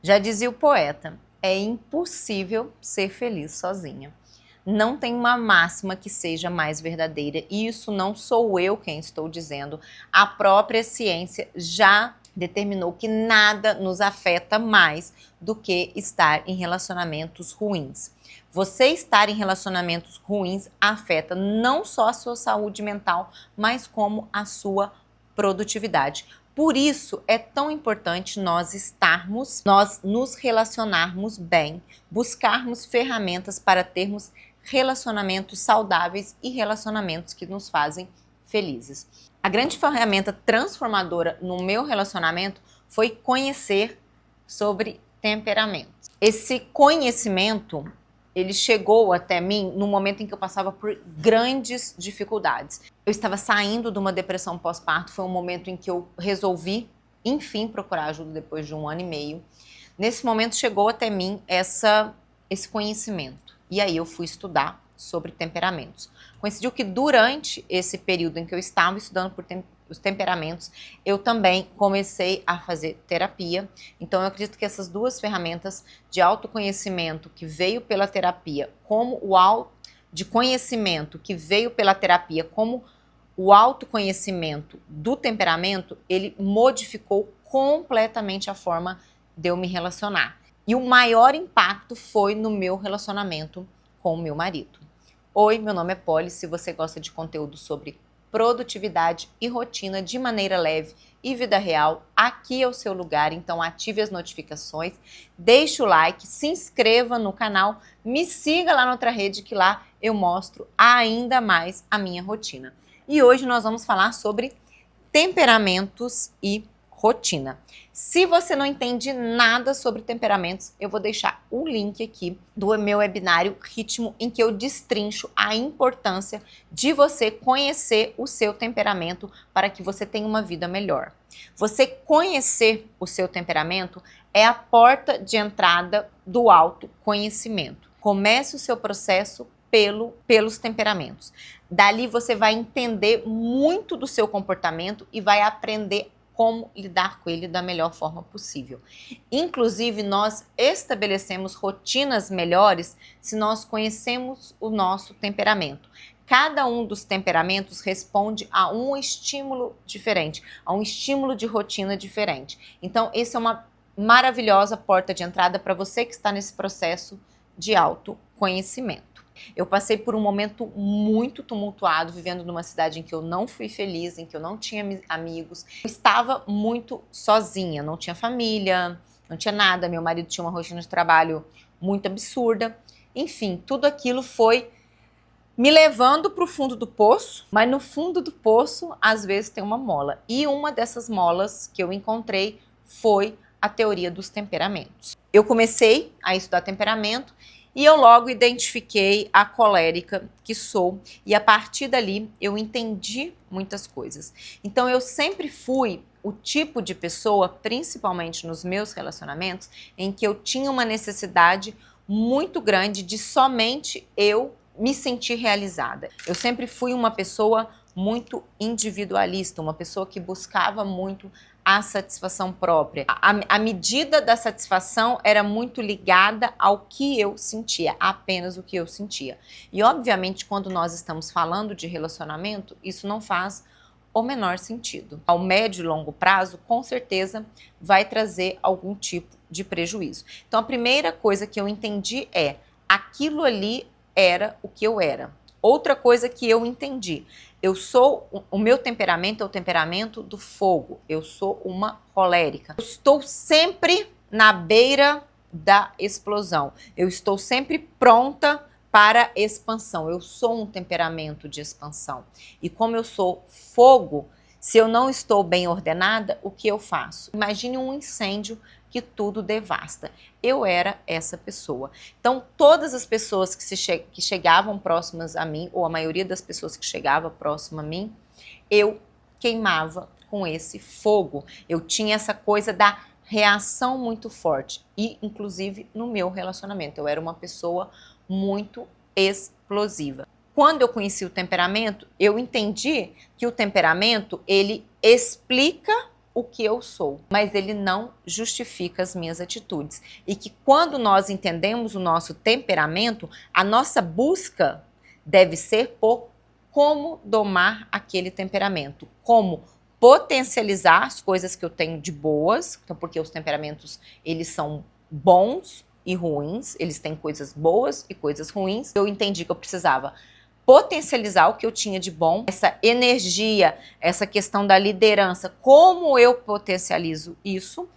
Já dizia o poeta, é impossível ser feliz sozinha. Não tem uma máxima que seja mais verdadeira, e isso não sou eu quem estou dizendo. A própria ciência já determinou que nada nos afeta mais do que estar em relacionamentos ruins. Você estar em relacionamentos ruins afeta não só a sua saúde mental, mas como a sua produtividade. Por isso é tão importante nós nos relacionarmos bem, buscarmos ferramentas para termos relacionamentos saudáveis e relacionamentos que nos fazem felizes. A grande ferramenta transformadora no meu relacionamento foi conhecer sobre temperamentos. Esse conhecimento, ele chegou até mim no momento em que eu passava por grandes dificuldades. Eu estava saindo de uma depressão pós-parto, foi um momento em que eu resolvi, enfim, procurar ajuda depois de 1 ano e meio. Nesse momento chegou até mim esse conhecimento. E aí eu fui estudar sobre temperamentos. Coincidiu que durante esse período em que eu estava estudando os temperamentos, eu também comecei a fazer terapia. Então eu acredito que essas duas ferramentas de autoconhecimento que veio pela terapia, como de conhecimento que veio pela terapia, como o autoconhecimento do temperamento, ele modificou completamente a forma de eu me relacionar. E o maior impacto foi no meu relacionamento com o meu marido. Oi, meu nome é Polly. Se você gosta de conteúdo sobre produtividade e rotina de maneira leve e vida real, aqui é o seu lugar, então ative as notificações, deixe o like, se inscreva no canal, me siga lá na outra rede que lá eu mostro ainda mais a minha rotina. E hoje nós vamos falar sobre temperamentos e rotina. Se você não entende nada sobre temperamentos, eu vou deixar o link aqui do meu webinário Ritmo, em que eu destrincho a importância de você conhecer o seu temperamento para que você tenha uma vida melhor. Você conhecer o seu temperamento é a porta de entrada do autoconhecimento. Comece o seu processo pelos temperamentos. Dali você vai entender muito do seu comportamento e vai aprender como lidar com ele da melhor forma possível. Inclusive, nós estabelecemos rotinas melhores se nós conhecemos o nosso temperamento. Cada um dos temperamentos responde a um estímulo diferente, a um estímulo de rotina diferente. Então, essa é uma maravilhosa porta de entrada para você que está nesse processo de autoconhecimento. Eu passei por um momento muito tumultuado, vivendo numa cidade em que eu não fui feliz, em que eu não tinha amigos. Eu estava muito sozinha, não tinha família, não tinha nada. Meu marido tinha uma rotina de trabalho muito absurda. Enfim, tudo aquilo foi me levando para o fundo do poço, mas no fundo do poço, às vezes, tem uma mola. E uma dessas molas que eu encontrei foi a teoria dos temperamentos. Eu comecei a estudar temperamento e eu logo identifiquei a colérica que sou, e a partir dali eu entendi muitas coisas. Então eu sempre fui o tipo de pessoa, principalmente nos meus relacionamentos, em que eu tinha uma necessidade muito grande de somente eu me sentir realizada. Eu sempre fui uma pessoa muito individualista, uma pessoa que buscava muito a satisfação própria. A medida da satisfação era muito ligada ao que eu sentia, apenas o que eu sentia. E obviamente quando nós estamos falando de relacionamento, isso não faz o menor sentido. Ao médio e longo prazo, com certeza vai trazer algum tipo de prejuízo. Então a primeira coisa que eu entendi é, aquilo ali era o que eu era. Outra coisa que eu entendi, o meu temperamento é o temperamento do fogo, eu sou uma colérica. Eu estou sempre na beira da explosão, eu estou sempre pronta para expansão, eu sou um temperamento de expansão. E como eu sou fogo, se eu não estou bem ordenada, o que eu faço? Imagine um incêndio que tudo devasta. Eu era essa pessoa. Então, todas as pessoas que chegavam próximas a mim, ou a maioria das pessoas que chegava próxima a mim, eu queimava com esse fogo. Eu tinha essa coisa da reação muito forte. E, inclusive, no meu relacionamento, eu era uma pessoa muito explosiva. Quando eu conheci o temperamento, eu entendi que o temperamento, ele explica o que eu sou, mas ele não justifica as minhas atitudes. E que quando nós entendemos o nosso temperamento, a nossa busca deve ser por como domar aquele temperamento, como potencializar as coisas que eu tenho de boas, então, porque os temperamentos, eles são bons e ruins, eles têm coisas boas e coisas ruins. Eu entendi que eu precisava potencializar o que eu tinha de bom, essa energia, essa questão da liderança, como eu potencializo isso,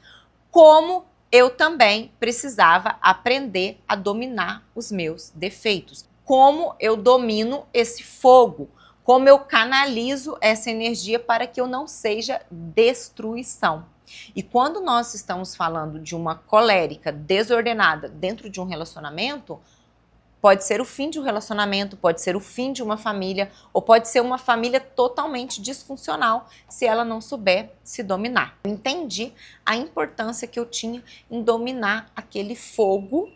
como eu também precisava aprender a dominar os meus defeitos, como eu domino esse fogo, como eu canalizo essa energia para que eu não seja destruição. E quando nós estamos falando de uma colérica desordenada dentro de um relacionamento, pode ser o fim de um relacionamento, pode ser o fim de uma família, ou pode ser uma família totalmente disfuncional se ela não souber se dominar. Eu entendi a importância que eu tinha em dominar aquele fogo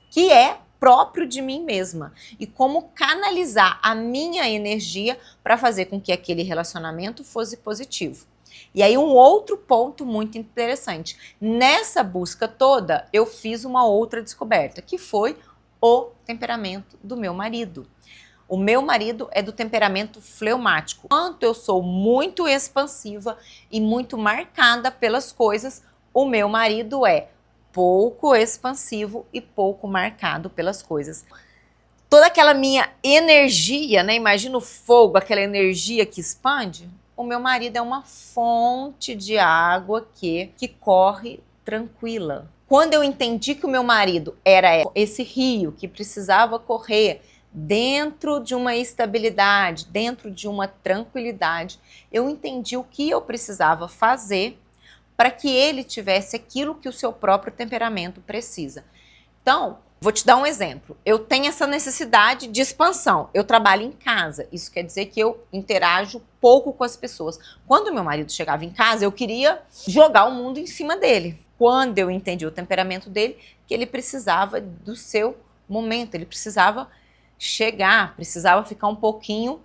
que é próprio de mim mesma e como canalizar a minha energia para fazer com que aquele relacionamento fosse positivo. E aí um outro ponto muito interessante. Nessa busca toda, eu fiz uma outra descoberta, que foi o temperamento do meu marido. O meu marido é do temperamento fleumático. Enquanto eu sou muito expansiva e muito marcada pelas coisas, o meu marido é pouco expansivo e pouco marcado pelas coisas. Toda aquela minha energia, né? Imagina o fogo, aquela energia que expande. O meu marido é uma fonte de água que corre tranquila. Quando eu entendi que o meu marido era esse rio que precisava correr dentro de uma estabilidade, dentro de uma tranquilidade, eu entendi o que eu precisava fazer para que ele tivesse aquilo que o seu próprio temperamento precisa. Então, vou te dar um exemplo. Eu tenho essa necessidade de expansão. Eu trabalho em casa. Isso quer dizer que eu interajo pouco com as pessoas. Quando meu marido chegava em casa, eu queria jogar o mundo em cima dele. Quando eu entendi o temperamento dele, que ele precisava do seu momento, ele precisava chegar, precisava ficar um pouquinho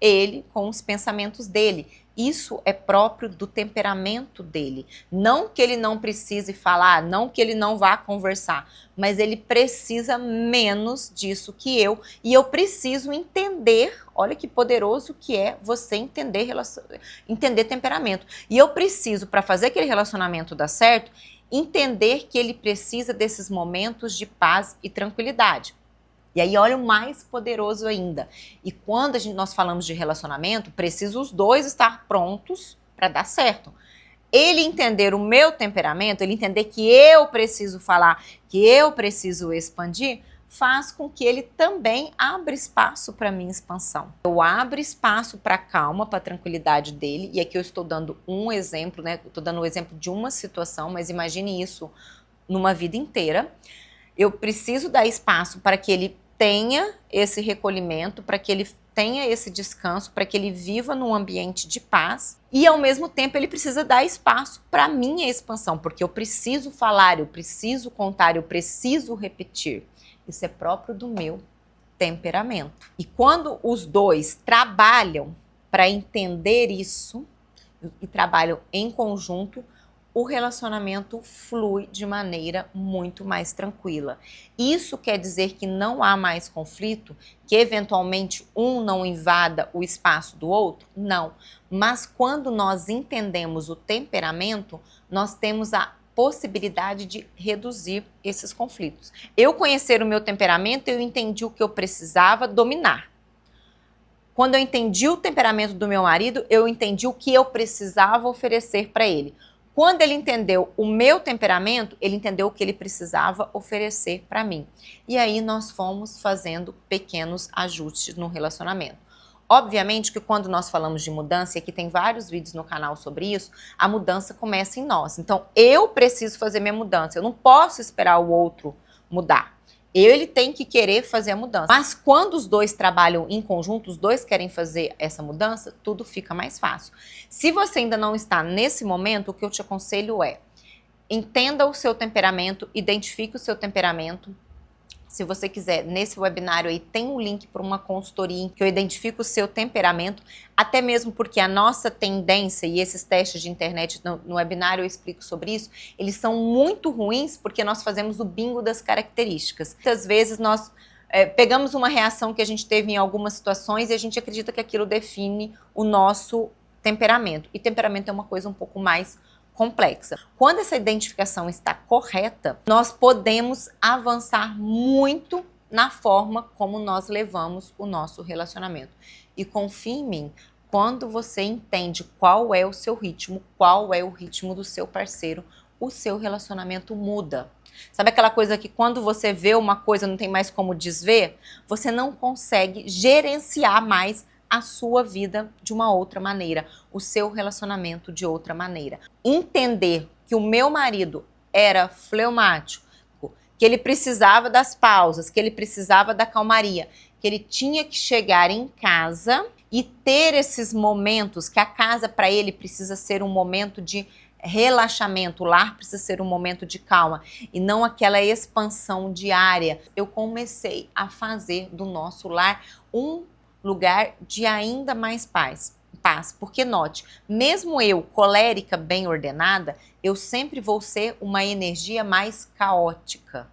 ele com os pensamentos dele. Isso é próprio do temperamento dele. Não que ele não precise falar, não que ele não vá conversar, mas ele precisa menos disso que eu. E eu preciso entender, olha que poderoso que é você entender temperamento. E eu preciso, para fazer aquele relacionamento dar certo, entender que ele precisa desses momentos de paz e tranquilidade. E aí olha o mais poderoso ainda. E quando nós falamos de relacionamento, precisa os dois estar prontos para dar certo. Ele entender o meu temperamento, ele entender que eu preciso falar, que eu preciso expandir, faz com que ele também abra espaço para a minha expansão. Eu abro espaço para a calma, para a tranquilidade dele. E aqui eu estou dando um exemplo, né? Estou dando um exemplo de uma situação, mas imagine isso numa vida inteira. Eu preciso dar espaço para que ele tenha esse recolhimento, para que ele tenha esse descanso, para que ele viva num ambiente de paz e ao mesmo tempo ele precisa dar espaço para a minha expansão, porque eu preciso falar, eu preciso contar, eu preciso repetir. Isso é próprio do meu temperamento. E quando os dois trabalham para entender isso e trabalham em conjunto, o relacionamento flui de maneira muito mais tranquila. Isso quer dizer que não há mais conflito, que eventualmente um não invada o espaço do outro? Não. Mas quando nós entendemos o temperamento, nós temos a possibilidade de reduzir esses conflitos. Eu conhecer o meu temperamento, eu entendi o que eu precisava dominar. Quando eu entendi o temperamento do meu marido, eu entendi o que eu precisava oferecer para ele. Quando ele entendeu o meu temperamento, ele entendeu o que ele precisava oferecer para mim. E aí nós fomos fazendo pequenos ajustes no relacionamento. Obviamente que quando nós falamos de mudança, e aqui tem vários vídeos no canal sobre isso, a mudança começa em nós. Então eu preciso fazer minha mudança, eu não posso esperar o outro mudar. Ele tem que querer fazer a mudança. Mas quando os dois trabalham em conjunto, os dois querem fazer essa mudança, tudo fica mais fácil. Se você ainda não está nesse momento, o que eu te aconselho é: entenda o seu temperamento, identifique o seu temperamento, Se você quiser, nesse webinário aí tem um link para uma consultoria que eu identifico o seu temperamento, até mesmo porque a nossa tendência, e esses testes de internet no webinário eu explico sobre isso, eles são muito ruins porque nós fazemos o bingo das características. Muitas vezes nós pegamos uma reação que a gente teve em algumas situações e a gente acredita que aquilo define o nosso temperamento. E temperamento é uma coisa um pouco mais complexa. Quando essa identificação está correta, nós podemos avançar muito na forma como nós levamos o nosso relacionamento. E confie em mim, quando você entende qual é o seu ritmo, qual é o ritmo do seu parceiro, o seu relacionamento muda. Sabe aquela coisa que quando você vê uma coisa não tem mais como desver? Você não consegue gerenciar mais a sua vida de uma outra maneira, o seu relacionamento de outra maneira. Entender que o meu marido era fleumático, que ele precisava das pausas, que ele precisava da calmaria, que ele tinha que chegar em casa e ter esses momentos, que a casa para ele precisa ser um momento de relaxamento, o lar precisa ser um momento de calma e não aquela expansão diária. Eu comecei a fazer do nosso lar um lugar de ainda mais paz, porque note, mesmo eu, colérica, bem ordenada, eu sempre vou ser uma energia mais caótica,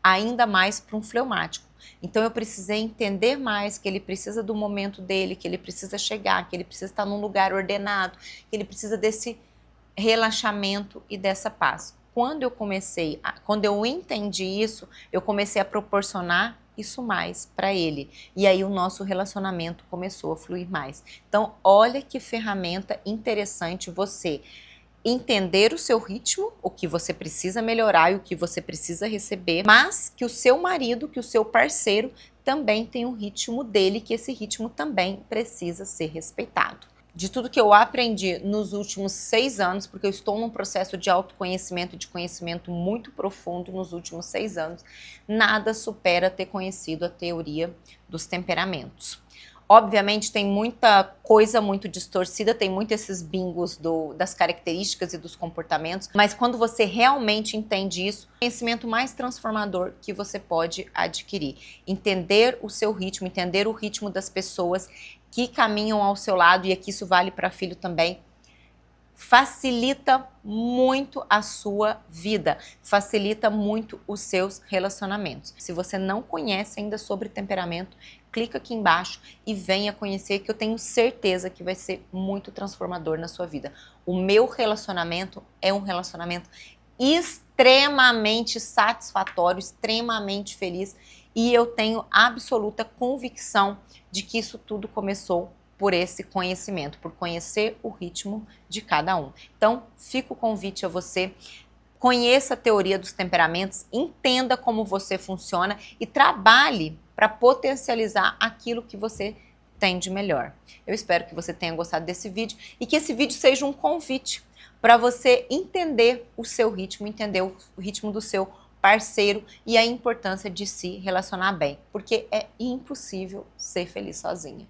ainda mais para um fleumático. Então eu precisei entender mais que ele precisa do momento dele, que ele precisa chegar, que ele precisa estar num lugar ordenado, que ele precisa desse relaxamento e dessa paz. Quando eu entendi isso, eu comecei a proporcionar isso mais para ele. E aí o nosso relacionamento começou a fluir mais. Então, olha que ferramenta interessante você entender o seu ritmo, o que você precisa melhorar e o que você precisa receber, mas que o seu marido, que o seu parceiro também tem um ritmo dele, que esse ritmo também precisa ser respeitado. De tudo que eu aprendi nos últimos 6 anos, porque eu estou num processo de autoconhecimento e de conhecimento muito profundo nos últimos 6 anos, nada supera ter conhecido a teoria dos temperamentos. Obviamente tem muita coisa muito distorcida, tem muito esses bingos das características e dos comportamentos, mas quando você realmente entende isso, é o conhecimento mais transformador que você pode adquirir. Entender o seu ritmo, entender o ritmo das pessoas que caminham ao seu lado, e aqui isso vale para filho também, facilita muito a sua vida, facilita muito os seus relacionamentos. Se você não conhece ainda sobre temperamento, clica aqui embaixo e venha conhecer, que eu tenho certeza que vai ser muito transformador na sua vida. O meu relacionamento é um relacionamento extremamente satisfatório, extremamente feliz, e eu tenho absoluta convicção de que isso tudo começou por esse conhecimento, por conhecer o ritmo de cada um. Então, fica o convite a você, conheça a teoria dos temperamentos, entenda como você funciona e trabalhe para potencializar aquilo que você tem de melhor. Eu espero que você tenha gostado desse vídeo e que esse vídeo seja um convite para você entender o seu ritmo, entender o ritmo do seu parceiro e a importância de se relacionar bem, porque é impossível ser feliz sozinha.